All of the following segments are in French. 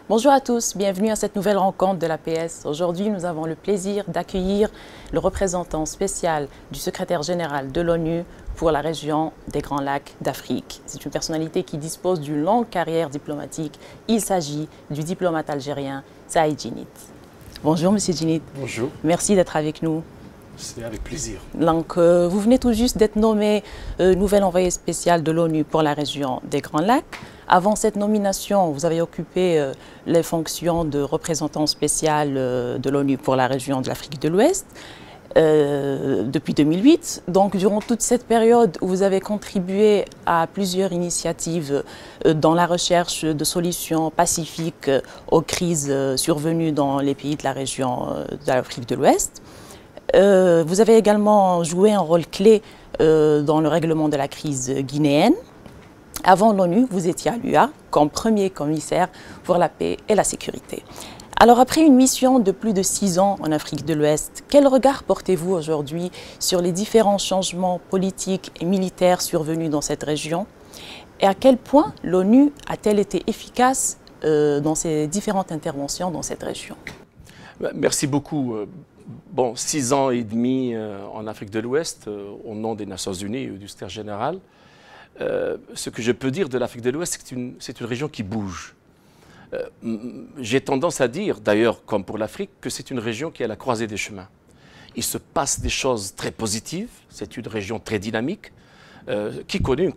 Bonjour à tous, bienvenue à cette nouvelle rencontre de l'APS. Aujourd'hui, nous avons le plaisir d'accueillir le représentant spécial du secrétaire général de l'ONU pour la région des Grands Lacs d'Afrique. C'est une personnalité qui dispose d'une longue carrière diplomatique. Il s'agit du diplomate algérien Saïd Djinnit. Bonjour Monsieur Djinnit. Bonjour. Merci d'être avec nous. C'est avec plaisir. Donc, vous venez tout juste d'être nommé nouvel envoyé spécial de l'ONU pour la région des Grands Lacs. Avant cette nomination, vous avez occupé les fonctions de représentant spécial de l'ONU pour la région de l'Afrique de l'Ouest depuis 2008. Donc, durant toute cette période, vous avez contribué à plusieurs initiatives dans la recherche de solutions pacifiques aux crises survenues dans les pays de la région de l'Afrique de l'Ouest. Vous avez également joué un rôle clé dans le règlement de la crise guinéenne. Avant l'ONU, vous étiez à l'UA comme premier commissaire pour la paix et la sécurité. Alors, après une mission de plus de 6 ans en Afrique de l'Ouest, quel regard portez-vous aujourd'hui sur les différents changements politiques et militaires survenus dans cette région? Et à quel point l'ONU a-t-elle été efficace dans ses différentes interventions dans cette région? Merci beaucoup. Bon, 6 ans et demi en Afrique de l'Ouest, au nom des Nations Unies et du secrétaire général. Ce que je peux dire de l'Afrique de l'Ouest, c'est une région qui bouge. J'ai tendance à dire, d'ailleurs, comme pour l'Afrique, que c'est une région qui est à la croisée des chemins. Il se passe des choses très positives, c'est une région très dynamique, qui connaît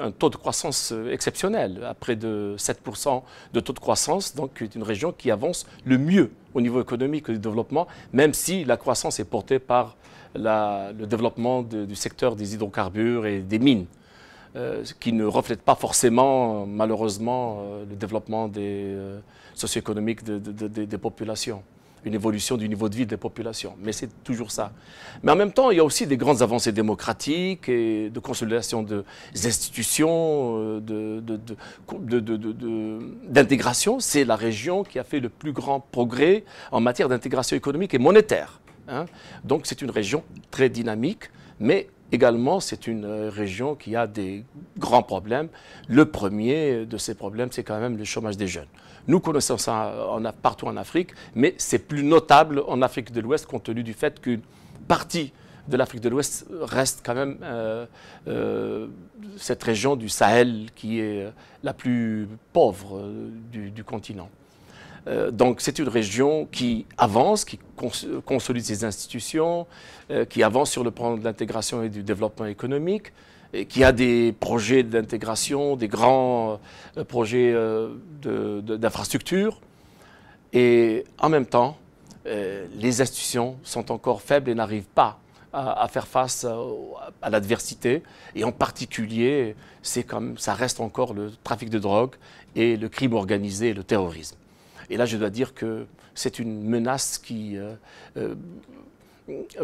un taux de croissance exceptionnel, à près de 7% de taux de croissance, donc une région qui avance le mieux au niveau économique et du développement, même si la croissance est portée par le développement du secteur des hydrocarbures et des mines, qui ne reflète pas forcément, malheureusement, le développement socio-économique des populations, une évolution du niveau de vie des populations. Mais c'est toujours ça. Mais en même temps, il y a aussi des grandes avancées démocratiques et de consolidation des institutions, d'intégration. C'est la région qui a fait le plus grand progrès en matière d'intégration économique et monétaire. Donc c'est une région très dynamique, mais également, c'est une région qui a des grands problèmes. Le premier de ces problèmes, c'est quand même le chômage des jeunes. Nous connaissons ça partout en Afrique, mais c'est plus notable en Afrique de l'Ouest compte tenu du fait qu'une partie de l'Afrique de l'Ouest reste quand même cette région du Sahel qui est la plus pauvre du continent. Donc c'est une région qui avance, qui consolide ses institutions, qui avance sur le plan de l'intégration et du développement économique, et qui a des projets d'intégration, des grands projets d'infrastructure. Et en même temps, les institutions sont encore faibles et n'arrivent pas à faire face à l'adversité. Et en particulier, ça reste encore le trafic de drogue et le crime organisé et le terrorisme. Et là, je dois dire que c'est une menace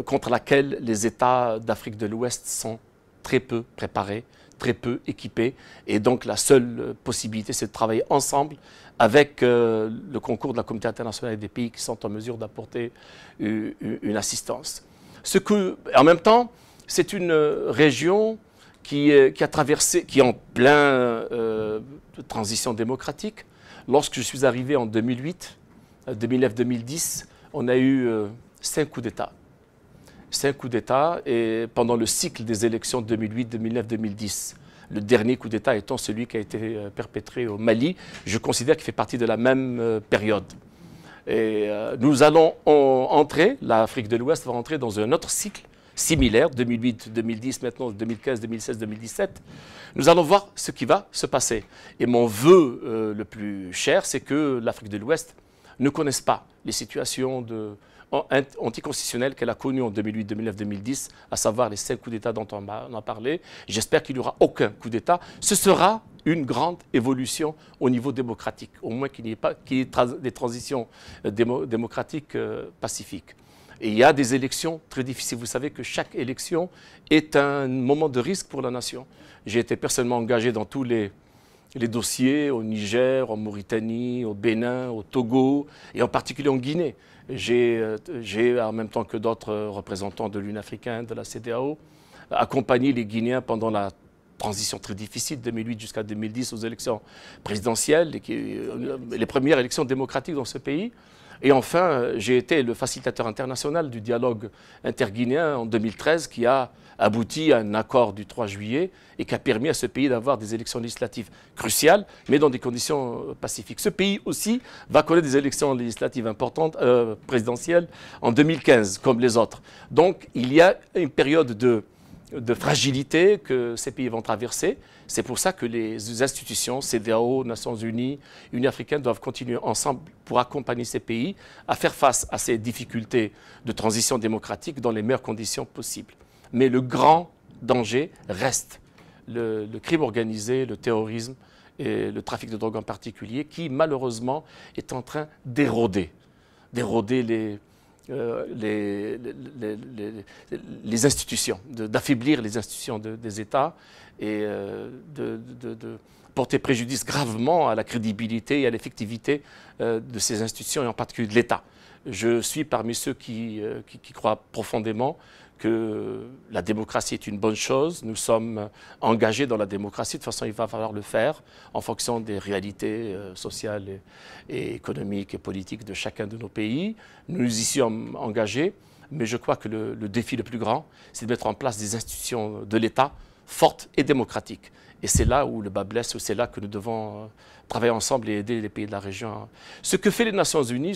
contre laquelle les États d'Afrique de l'Ouest sont très peu préparés, très peu équipés. Et donc, la seule possibilité, c'est de travailler ensemble avec le concours de la communauté internationale et des pays qui sont en mesure d'apporter une assistance. En même temps, c'est une région qui est en pleine transition démocratique. Lorsque je suis arrivé en 2008, 2009-2010, on a eu 5 coups d'État. 5 coups d'État et pendant le cycle des élections 2008, 2009, 2010. Le dernier coup d'État étant celui qui a été perpétré au Mali. Je considère qu'il fait partie de la même période. Et nous allons entrer, l'Afrique de l'Ouest va entrer dans un autre cycle similaire, 2008, 2010, maintenant 2015, 2016, 2017, nous allons voir ce qui va se passer. Et mon vœu le plus cher, c'est que l'Afrique de l'Ouest ne connaisse pas les situations anticonstitutionnelles qu'elle a connues en 2008, 2009, 2010, à savoir les 5 coups d'État dont on a parlé. J'espère qu'il n'y aura aucun coup d'État. Ce sera une grande évolution au niveau démocratique, au moins qu'il y ait des transitions démocratiques pacifiques. Et il y a des élections très difficiles. Vous savez que chaque élection est un moment de risque pour la nation. J'ai été personnellement engagé dans tous les dossiers au Niger, en Mauritanie, au Bénin, au Togo et en particulier en Guinée. J'ai, en même temps que d'autres représentants de l'Union africaine, de la CEDEAO, accompagné les Guinéens pendant la transition très difficile, 2008 jusqu'à 2010 aux élections présidentielles, les premières élections démocratiques dans ce pays. Et enfin, j'ai été le facilitateur international du dialogue interguinéen en 2013 qui a abouti à un accord du 3 juillet et qui a permis à ce pays d'avoir des élections législatives cruciales, mais dans des conditions pacifiques. Ce pays aussi va connaître des élections législatives importantes, présidentielles, en 2015, comme les autres. Donc, il y a une période de fragilité que ces pays vont traverser. C'est pour ça que les institutions, CEDEAO, Nations Unies, Union africaine, doivent continuer ensemble pour accompagner ces pays à faire face à ces difficultés de transition démocratique dans les meilleures conditions possibles. Mais le grand danger reste le crime organisé, le terrorisme et le trafic de drogue en particulier, qui malheureusement est en train d'éroder les institutions, d'affaiblir les institutions des États et de porter préjudice gravement à la crédibilité et à l'effectivité de ces institutions et en particulier de l'État. Je suis parmi ceux qui croient profondément que la démocratie est une bonne chose. Nous sommes engagés dans la démocratie. De toute façon, il va falloir le faire en fonction des réalités sociales et économiques et politiques de chacun de nos pays. Nous y sommes engagés, mais je crois que le défi le plus grand, c'est de mettre en place des institutions de l'État fortes et démocratiques. Et c'est là où le bas blesse, c'est là que nous devons travailler ensemble et aider les pays de la région. Ce que font les Nations Unies,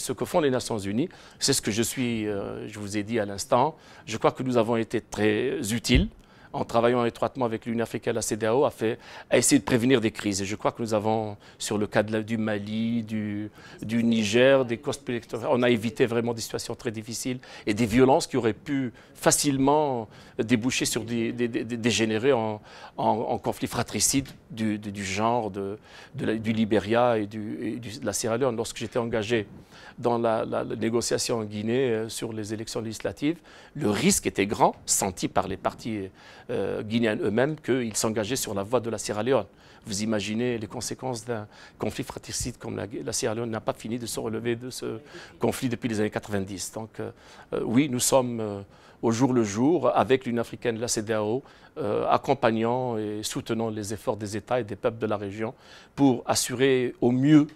c'est ce que je vous ai dit à l'instant. Je crois que nous avons été très utiles en travaillant étroitement avec l'Union africaine, la CEDEAO, à essayer de prévenir des crises. Et je crois que nous avons, sur le cas du Mali, du Niger, des costes électorales, on a évité vraiment des situations très difficiles et des violences qui auraient pu facilement déboucher sur dégénérer en conflits fratricides du genre du Libéria et de la Sierra Leone. Lorsque j'étais engagé dans la négociation en Guinée sur les élections législatives, le risque était grand, senti par les partis guinéens eux-mêmes, qu'ils s'engageaient sur la voie de la Sierra Leone. Vous imaginez les conséquences d'un conflit fratricide comme la Sierra Leone n'a pas fini de se relever de ce conflit depuis les années 90. Donc oui, nous sommes au jour le jour avec l'Union africaine, la CEDEAO, accompagnant et soutenant les efforts des États et des peuples de la région pour assurer au mieux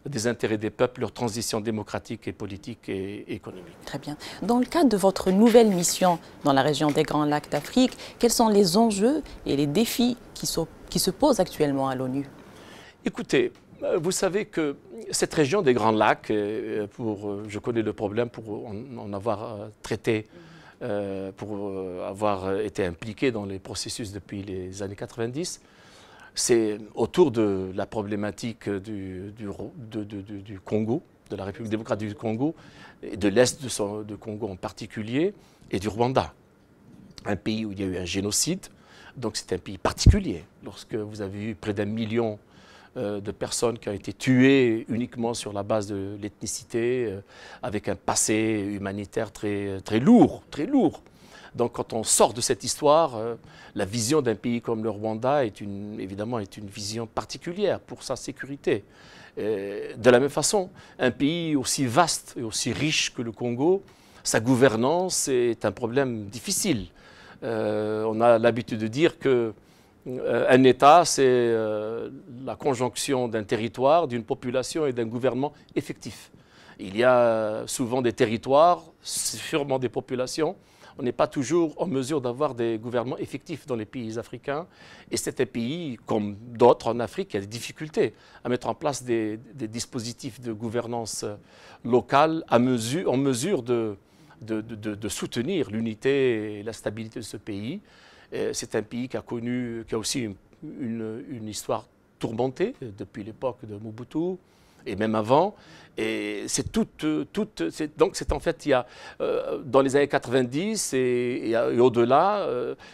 des intérêts des peuples, leur transition démocratique et politique et économique. Très bien. Dans le cadre de votre nouvelle mission dans la région des Grands Lacs d'Afrique, quels sont les enjeux et les défis qui se posent actuellement à l'ONU? Écoutez, vous savez que cette région des Grands Lacs, je connais le problème pour en avoir traité, pour avoir été impliqué dans les processus depuis les années 90, c'est autour de la problématique du Congo, de la République démocratique du Congo, et de l'Est du Congo en particulier, et du Rwanda. Un pays où il y a eu un génocide, donc c'est un pays particulier. Lorsque vous avez eu près d'1 million de personnes qui ont été tuées uniquement sur la base de l'ethnicité, avec un passé humanitaire très lourd, très lourd. Donc quand on sort de cette histoire, la vision d'un pays comme le Rwanda évidemment est une vision particulière pour sa sécurité. De la même façon, un pays aussi vaste et aussi riche que le Congo, sa gouvernance est un problème difficile. On a l'habitude de dire qu'un État, c'est la conjonction d'un territoire, d'une population et d'un gouvernement effectif. Il y a souvent des territoires, sûrement des populations. On n'est pas toujours en mesure d'avoir des gouvernements effectifs dans les pays africains. Et c'est un pays, comme d'autres en Afrique, qui a des difficultés à mettre en place des dispositifs de gouvernance locale en mesure de soutenir l'unité et la stabilité de ce pays. C'est un pays qui a aussi une histoire tourmentée depuis l'époque de Mobutu et même avant. Et c'est donc c'est en fait, il y a, dans les années 90 et au-delà,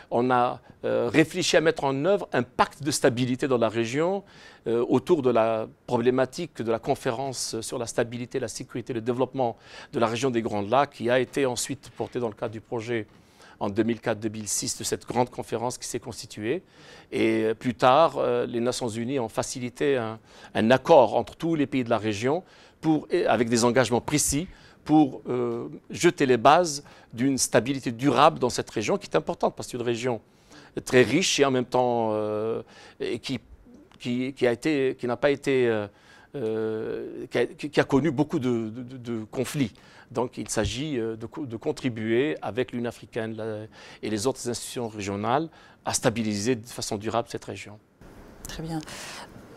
on a réfléchi à mettre en œuvre un pacte de stabilité dans la région autour de la problématique de la conférence sur la stabilité, la sécurité, le développement de la région des Grands Lacs, qui a été ensuite porté dans le cadre du projet en 2004-2006 de cette grande conférence qui s'est constituée. Et plus tard, les Nations Unies ont facilité un accord entre tous les pays de la région avec des engagements précis pour jeter les bases d'une stabilité durable dans cette région qui est importante parce que c'est une région très riche et en même temps qui n'a pas été qui a connu beaucoup de conflits. Donc il s'agit de contribuer avec l'Union africaine et les autres institutions régionales à stabiliser de façon durable cette région. Très bien.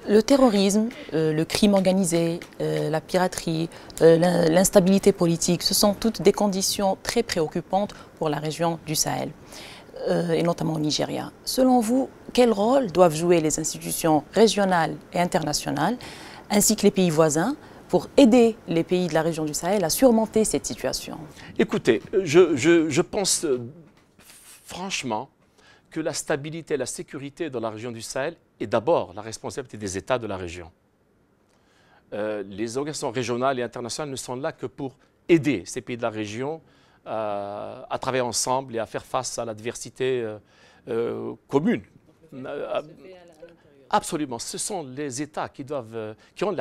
Le terrorisme, le crime organisé, la piraterie, l'instabilité politique, ce sont toutes des conditions très préoccupantes pour la région du Sahel, et notamment au Nigeria. Selon vous, quel rôle doivent jouer les institutions régionales et internationales, ainsi que les pays voisins, pour aider les pays de la région du Sahel à surmonter cette situation? Écoutez, je pense franchement que la stabilité et la sécurité dans la région du Sahel est d'abord la responsabilité des États de la région. Les organisations régionales et internationales ne sont là que pour aider ces pays de la région à travailler ensemble et à faire face à l'adversité commune. Absolument. Ce sont les États qui ont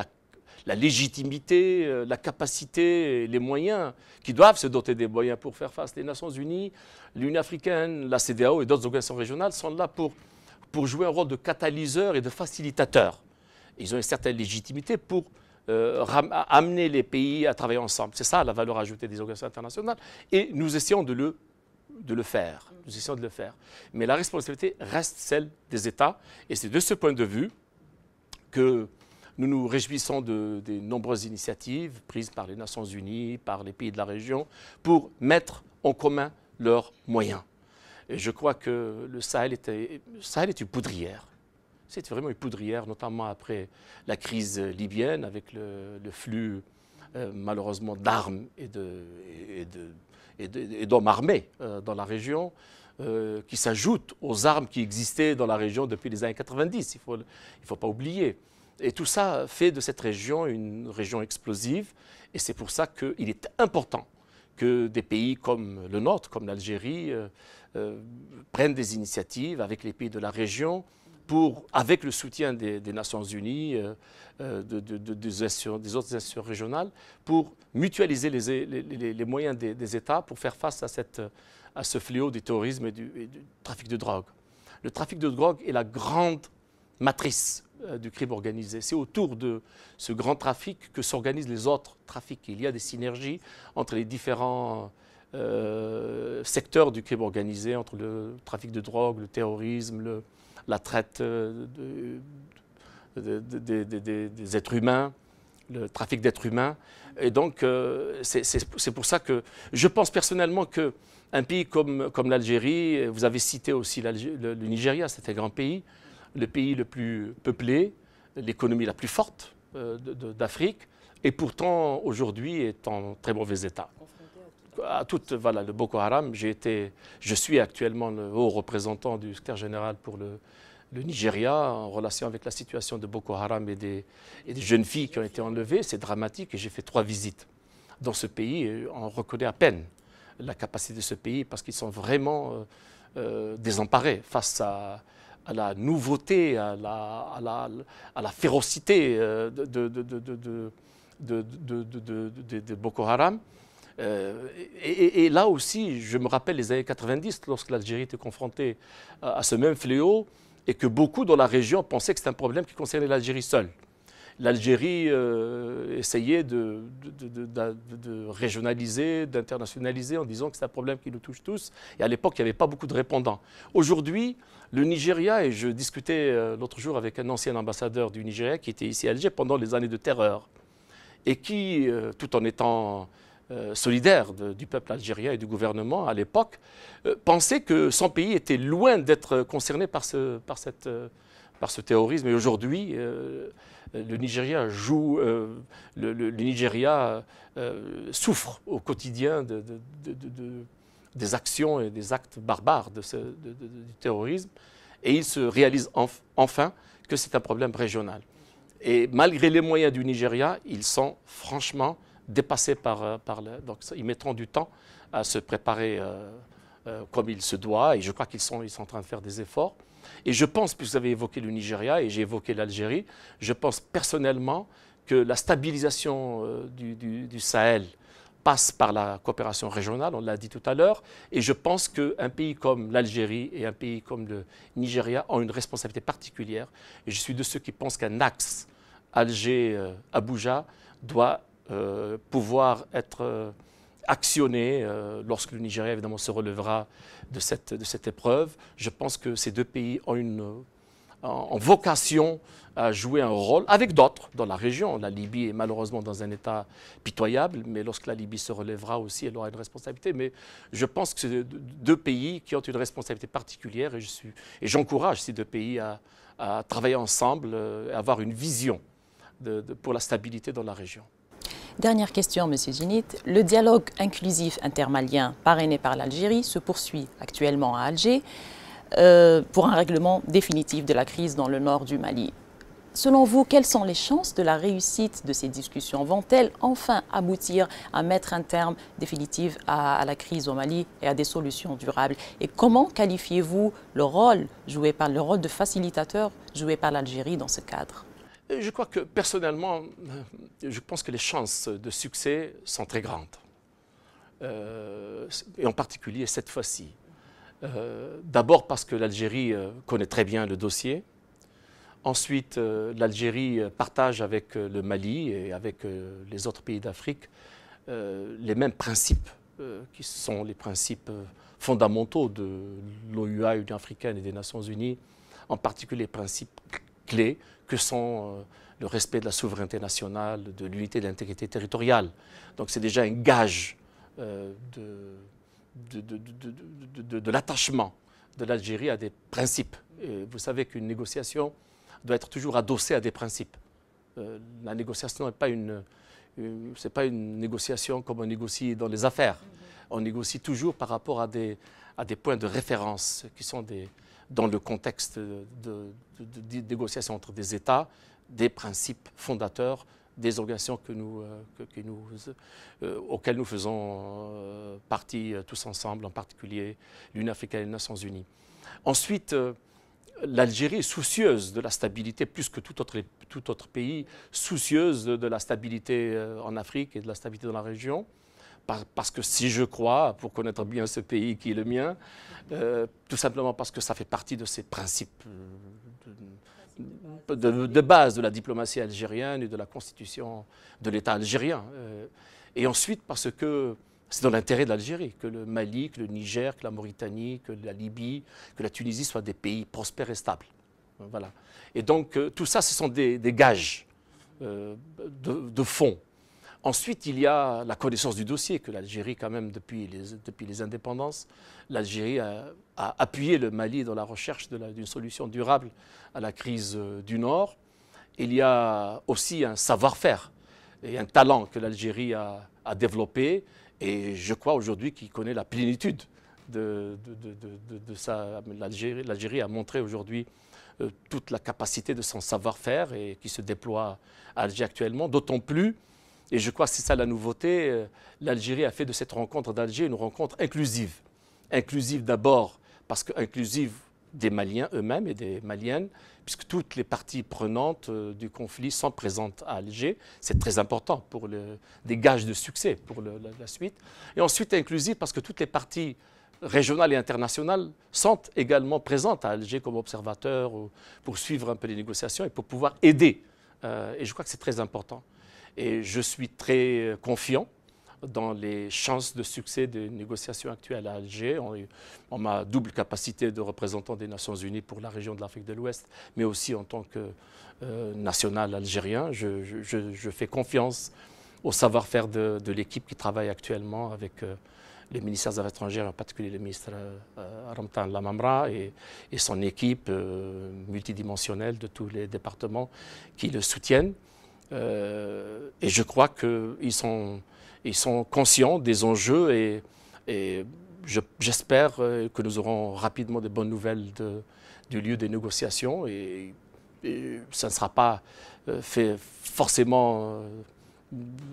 la légitimité, la capacité, les moyens, qui doivent se doter des moyens pour faire face. Les Nations Unies, l'Union africaine, la CEDEAO et d'autres organisations régionales sont là pour jouer un rôle de catalyseur et de facilitateur. Ils ont une certaine légitimité pour amener les pays à travailler ensemble. C'est ça la valeur ajoutée des organisations internationales. Et nous essayons de le faire. Nous essayons de le faire. Mais la responsabilité reste celle des États. Et c'est de ce point de vue que nous nous réjouissons des nombreuses initiatives prises par les Nations Unies, par les pays de la région, pour mettre en commun leurs moyens. Et je crois que le Sahel est une poudrière. C'est vraiment une poudrière, notamment après la crise libyenne, avec le flux, malheureusement, d'armes et d'hommes armés dans la région, qui s'ajoutent aux armes qui existaient dans la région depuis les années 90. Il ne faut pas oublier. Et tout ça fait de cette région une région explosive. Et c'est pour ça qu'il est important que des pays comme le nôtre, comme l'Algérie, prennent des initiatives avec les pays de la région avec le soutien des Nations Unies, des autres institutions régionales, pour mutualiser les moyens des États pour faire face à ce fléau du terrorisme et du trafic de drogue. Le trafic de drogue est la grande matrice du crime organisé. C'est autour de ce grand trafic que s'organisent les autres trafics. Il y a des synergies entre les différents secteurs du crime organisé, entre le trafic de drogue, le terrorisme, la traite des êtres humains, le trafic d'êtres humains. Et donc, c'est pour ça que je pense personnellement qu'un pays comme l'Algérie, vous avez cité aussi le Nigeria, c'est un grand pays, le pays le plus peuplé, l'économie la plus forte d'Afrique, et pourtant aujourd'hui est en très mauvais état. Voilà, le Boko Haram, je suis actuellement le haut représentant du secrétaire général pour le Nigeria en relation avec la situation de Boko Haram et des jeunes filles qui ont été enlevées. C'est dramatique et j'ai fait 3 visites dans ce pays et on reconnaît à peine la capacité de ce pays parce qu'ils sont vraiment désemparés face à la nouveauté, à la férocité de Boko Haram. Et là aussi, je me rappelle les années 90, lorsque l'Algérie était confrontée à ce même fléau, et que beaucoup dans la région pensaient que c'était un problème qui concernait l'Algérie seule. L'Algérie essayait de régionaliser, d'internationaliser en disant que c'est un problème qui nous touche tous. Et à l'époque, il n'y avait pas beaucoup de répondants. Aujourd'hui, le Nigeria, et je discutais l'autre jour avec un ancien ambassadeur du Nigeria qui était ici à Alger pendant les années de terreur, et qui, tout en étant solidaire du peuple algérien et du gouvernement à l'époque, pensait que son pays était loin d'être concerné par ce terrorisme. Et aujourd'hui, le Nigeria souffre au quotidien des actions et des actes barbares du terrorisme. Et il se réalise enfin que c'est un problème régional. Et malgré les moyens du Nigeria, ils sont franchement dépassés donc ils mettront du temps à se préparer comme il se doit. Et je crois qu'ils sont en train de faire des efforts. Et je pense, puisque vous avez évoqué le Nigeria et j'ai évoqué l'Algérie, je pense personnellement que la stabilisation du Sahel passe par la coopération régionale, on l'a dit tout à l'heure, et je pense qu'un pays comme l'Algérie et un pays comme le Nigeria ont une responsabilité particulière. Et je suis de ceux qui pensent qu'un axe Alger-Abuja doit pouvoir être actionné lorsque le Nigeria évidemment se relèvera de cette épreuve. Je pense que ces deux pays ont vocation à jouer un rôle avec d'autres dans la région. La Libye est malheureusement dans un état pitoyable, mais lorsque la Libye se relèvera aussi, elle aura une responsabilité. Mais je pense que c'est deux pays qui ont une responsabilité particulière et j'encourage ces deux pays à travailler ensemble, à avoir une vision pour la stabilité dans la région. Dernière question, M. Djinnit. Le dialogue inclusif intermalien parrainé par l'Algérie se poursuit actuellement à Alger pour un règlement définitif de la crise dans le nord du Mali. Selon vous, quelles sont les chances de la réussite de ces discussions? Vont-elles enfin aboutir à mettre un terme définitif à la crise au Mali et à des solutions durables? Et comment qualifiez-vous le rôle de facilitateur joué par l'Algérie dans ce cadre? Je crois que personnellement, je pense que les chances de succès sont très grandes. Et en particulier cette fois-ci. D'abord parce que l'Algérie connaît très bien le dossier. Ensuite, l'Algérie partage avec le Mali et avec les autres pays d'Afrique les mêmes principes qui sont les principes fondamentaux de l'OUA, Union africaine et des Nations unies, en particulier les principes clés que sont le respect de la souveraineté nationale, de l'unité et de l'intégrité territoriale. Donc c'est déjà un gage de l'attachement de l'Algérie à des principes. Et vous savez qu'une négociation doit être toujours adossée à des principes. La négociation n'est pas c'est pas une négociation comme on négocie dans les affaires. On négocie toujours par rapport à des points de référence qui sont dans le contexte de négociations entre des États, des principes fondateurs, des organisations auxquelles nous faisons partie tous ensemble, en particulier l'Union africaine et les Nations unies. Ensuite, l'Algérie est soucieuse de la stabilité, plus que tout autre pays, soucieuse de la stabilité en Afrique et de la stabilité dans la région. Parce que si je crois, pour connaître bien ce pays qui est le mien, tout simplement parce que ça fait partie de ces principes de base de la diplomatie algérienne et de la constitution de l'État algérien. Et ensuite parce que c'est dans l'intérêt de l'Algérie que le Mali, que le Niger, que la Mauritanie, que la Libye, que la Tunisie soient des pays prospères et stables. Voilà. Et donc tout ça, ce sont des gages de fond. Ensuite, il y a la connaissance du dossier que l'Algérie, quand même, depuis les indépendances, l'Algérie a appuyé le Mali dans la recherche d'une solution durable à la crise du Nord. Il y a aussi un savoir-faire et un talent que l'Algérie a développé et je crois aujourd'hui qu'il connaît la plénitude de ça. L'Algérie a montré aujourd'hui toute la capacité de son savoir-faire et qui se déploie à Alger actuellement, d'autant plus. Et je crois que c'est ça la nouveauté. L'Algérie a fait de cette rencontre d'Alger une rencontre inclusive. Inclusive d'abord parce qu'inclusive des Maliens eux-mêmes et des Maliennes, puisque toutes les parties prenantes du conflit sont présentes à Alger. C'est très important pour des gages de succès pour la suite. Et ensuite inclusive parce que toutes les parties régionales et internationales sont également présentes à Alger comme observateurs pour suivre un peu les négociations et pour pouvoir aider. Et je crois que c'est très important. Et je suis très confiant dans les chances de succès des négociations actuelles à Alger. En ma double capacité de représentant des Nations Unies pour la région de l'Afrique de l'Ouest, mais aussi en tant que national algérien, je fais confiance au savoir-faire de l'équipe qui travaille actuellement avec les ministères des Affaires étrangères, en particulier le ministre Ramtan Lamamra et son équipe multidimensionnelle de tous les départements qui le soutiennent. Et je crois qu'ils sont conscients des enjeux et j'espère que nous aurons rapidement de bonnes nouvelles du lieu des négociations et ça ne sera pas fait forcément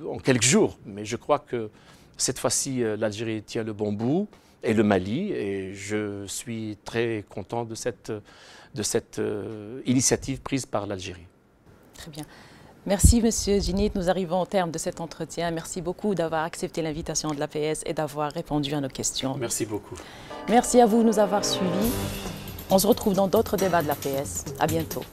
en quelques jours, mais je crois que cette fois-ci l'Algérie tient le bon bout et le Mali et je suis très content de cette initiative prise par l'Algérie. Très bien. Merci, Monsieur Djinnit. Nous arrivons au terme de cet entretien. Merci beaucoup d'avoir accepté l'invitation de l'APS et d'avoir répondu à nos questions. Merci beaucoup. Merci à vous de nous avoir suivis. On se retrouve dans d'autres débats de l'APS. À bientôt.